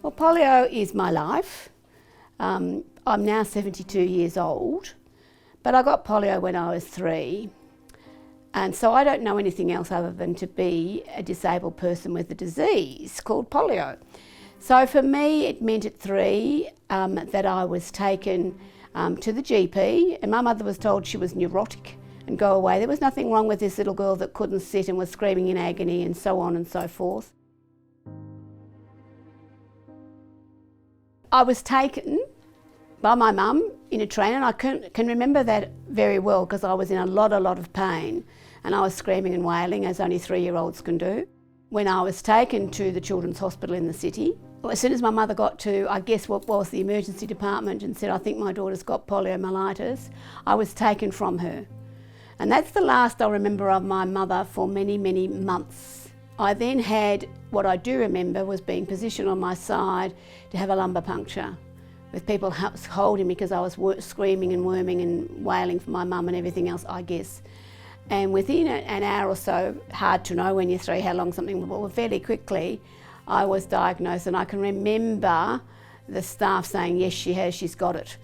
Well, polio is my life. I'm now 72 years old, but I got polio when I was 3. And so I don't know anything else other than to be a disabled person with a disease called polio. So for me, it meant at 3 that I was taken to the GP, and my mother was told she was neurotic and go away. There was nothing wrong with this little girl that couldn't sit and was screaming in agony and so on and so forth. I was taken by my mum in a train, and I can remember that very well because I was in a lot of pain and I was screaming and wailing as only 3-year-olds can do. When I was taken to the Children's Hospital in the city, as soon as my mother got to, I guess what was the emergency department and said, I think my daughter's got poliomyelitis, I was taken from her. And that's the last I remember of my mother for many months. I then had, what I do remember was being positioned on my side to have a lumbar puncture, with people holding me because I was screaming and worming and wailing for my mum and everything else, I guess. And within an hour or so, hard to know when you're 3 how long something will, fairly quickly, I was diagnosed, and I can remember the staff saying, yes, she has, she's got it.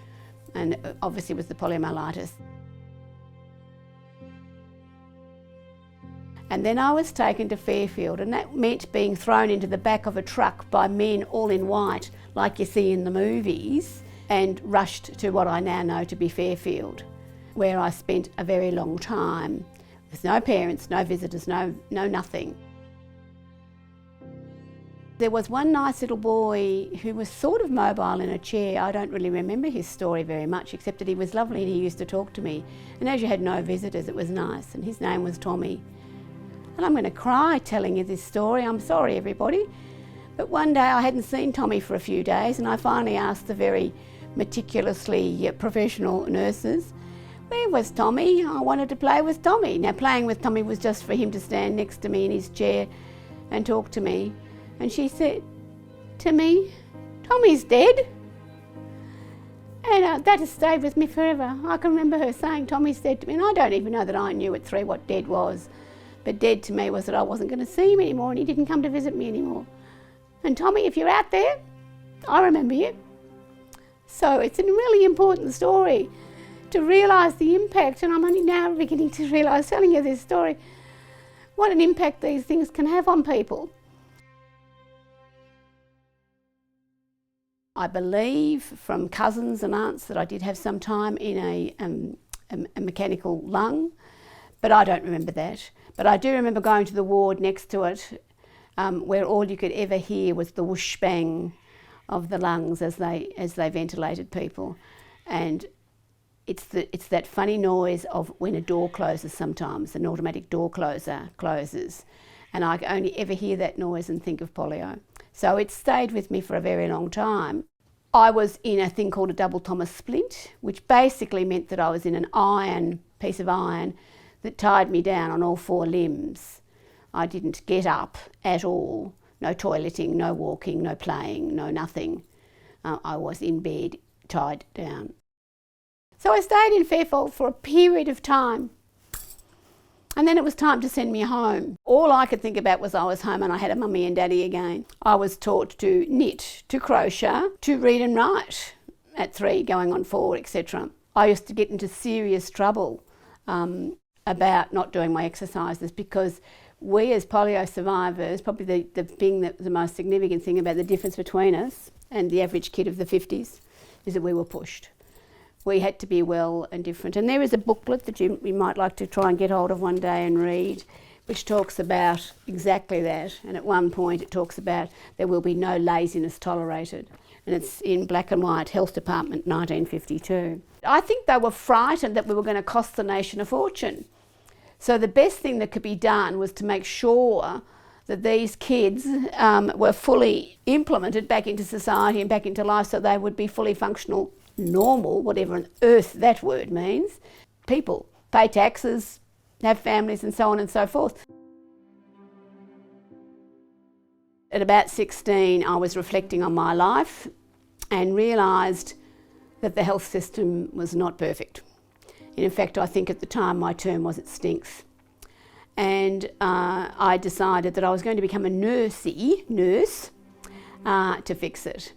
And obviously it was the poliomyelitis. And then I was taken to Fairfield, and that meant being thrown into the back of a truck by men all in white, like you see in the movies, and rushed to what I now know to be Fairfield, where I spent a very long time with no parents, no visitors, no nothing. There was one nice little boy who was sort of mobile in a chair. I don't really remember his story very much, except that he was lovely and he used to talk to me. And as you had no visitors, it was nice, and his name was Tommy. And I'm going to cry telling you this story. I'm sorry, everybody. But one day I hadn't seen Tommy for a few days, and I finally asked the very meticulously professional nurses, where was Tommy? I wanted to play with Tommy. Now, playing with Tommy was just for him to stand next to me in his chair and talk to me. And she said to me, Tommy's dead. And that has stayed with me forever. I can remember her saying, Tommy's dead to me. And I don't even know that I knew at 3 what dead was. But dead to me was that I wasn't going to see him anymore, and he didn't come to visit me anymore. And Tommy, if you're out there, I remember you. So it's a really important story to realise the impact, and I'm only now beginning to realise, telling you this story, what an impact these things can have on people. I believe from cousins and aunts that I did have some time in a mechanical lung, but I don't remember that. But I do remember going to the ward next to it, where all you could ever hear was the whoosh bang of the lungs as they ventilated people. And it's that funny noise of when a door closes sometimes, an automatic door closer closes. And I only ever hear that noise and think of polio. So it stayed with me for a very long time. I was in a thing called a double Thomas splint, which basically meant that I was in an piece of iron that tied me down on all 4 limbs. I didn't get up at all. No toileting, no walking, no playing, no nothing. I was in bed, tied down. So I stayed in Fairfield for a period of time. And then it was time to send me home. All I could think about was I was home and I had a mummy and daddy again. I was taught to knit, to crochet, to read and write at 3, going on 4, etc. I used to get into serious trouble about not doing my exercises, because we as polio survivors, probably the most significant thing about the difference between us and the average kid of the 50s is that we were pushed. We had to be well and different. And there is a booklet that you might like to try and get hold of one day and read, which talks about exactly that. And at one point it talks about there will be no laziness tolerated. And it's in black and white, Health Department, 1952. I think they were frightened that we were going to cost the nation a fortune. So the best thing that could be done was to make sure that these kids were fully implemented back into society and back into life, so they would be fully functional, normal, whatever on earth that word means, people, pay taxes, have families and so on and so forth. At about 16, I was reflecting on my life and realised that the health system was not perfect. And in fact, I think at the time my term was it stinks. And I decided that I was going to become a nurse to fix it.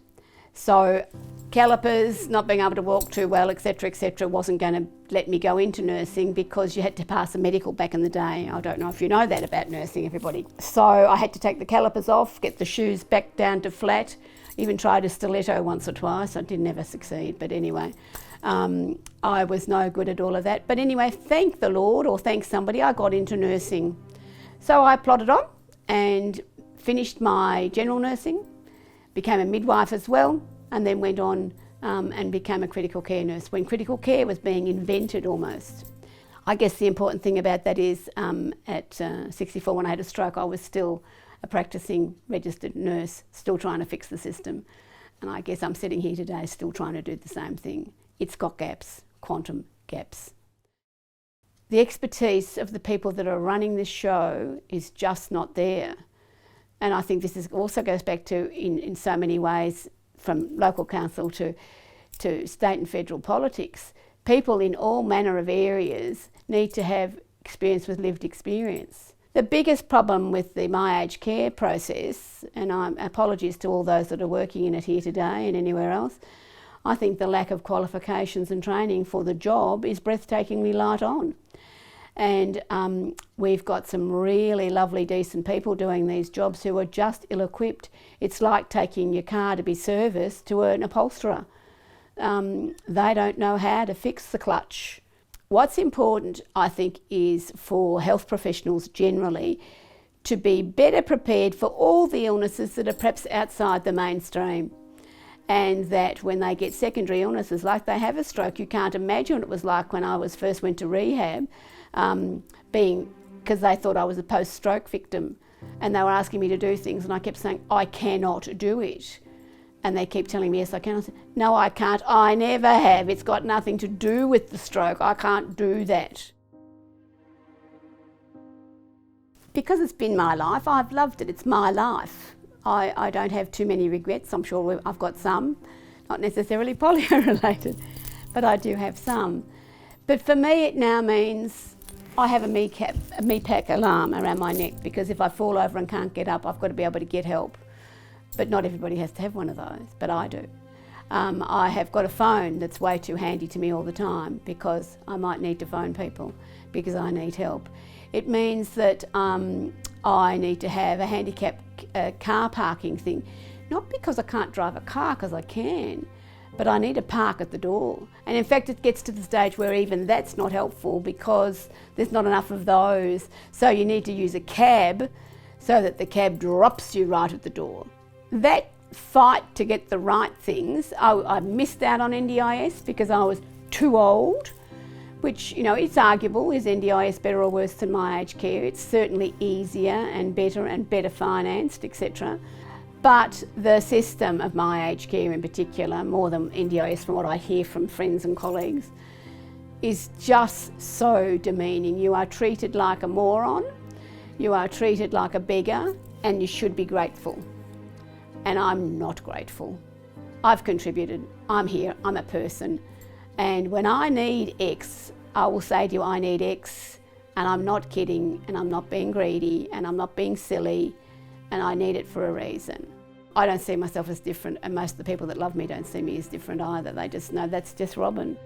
So calipers, not being able to walk too well, etc., wasn't going to let me go into nursing because you had to pass a medical back in the day. I don't know if you know that about nursing, everybody. So I had to take the calipers off, get the shoes back down to flat, even tried a stiletto once or twice. I didn't ever succeed, but anyway, I was no good at all of that. But anyway, thank the Lord, or thank somebody, I got into nursing. So I plodded on and finished my general nursing, became a midwife as well, and then went on and became a critical care nurse when critical care was being invented almost. I guess the important thing about that is at 64, when I had a stroke, I was still a practicing registered nurse, still trying to fix the system. And I guess I'm sitting here today still trying to do the same thing. It's got gaps, quantum gaps. The expertise of the people that are running this show is just not there. And I think this also goes back to, in so many ways, from local council to state and federal politics, people in all manner of areas need to have experience with lived experience. The biggest problem with the My Aged Care process, and apologies to all those that are working in it here today and anywhere else, I think the lack of qualifications and training for the job is breathtakingly light on. And we've got some really lovely, decent people doing these jobs who are just ill-equipped. It's like taking your car to be serviced to an upholsterer. They don't know how to fix the clutch. What's important, I think, is for health professionals generally to be better prepared for all the illnesses that are perhaps outside the mainstream. And that when they get secondary illnesses, like they have a stroke, you can't imagine what it was like when I first went to rehab, because they thought I was a post-stroke victim, and they were asking me to do things, and I kept saying, I cannot do it. And they keep telling me, yes, I can. I said, no, I can't. I never have. It's got nothing to do with the stroke. I can't do that. Because it's been my life, I've loved it. It's my life. I don't have too many regrets. I'm sure I've got some, not necessarily polio related, but I do have some. But for me, it now means I have a MEPAC alarm around my neck, because if I fall over and can't get up, I've got to be able to get help. But not everybody has to have one of those, but I do. I have got a phone that's way too handy to me all the time, because I might need to phone people because I need help. It means that I need to have a handicap car parking thing, not because I can't drive a car, because I can, but I need to park at the door. And in fact, it gets to the stage where even that's not helpful because there's not enough of those. So you need to use a cab so that the cab drops you right at the door. That fight to get the right things, I missed out on NDIS because I was too old, which, you know, it's arguable. Is NDIS better or worse than My Aged Care? It's certainly easier and better financed, etc. But the system of My Aged Care in particular, more than NDIS from what I hear from friends and colleagues, is just so demeaning. You are treated like a moron, you are treated like a beggar, and you should be grateful. And I'm not grateful. I've contributed, I'm here, I'm a person. And when I need X, I will say to you, I need X, and I'm not kidding, and I'm not being greedy, and I'm not being silly, and I need it for a reason. I don't see myself as different, and most of the people that love me don't see me as different either. They just know that's just Robyn.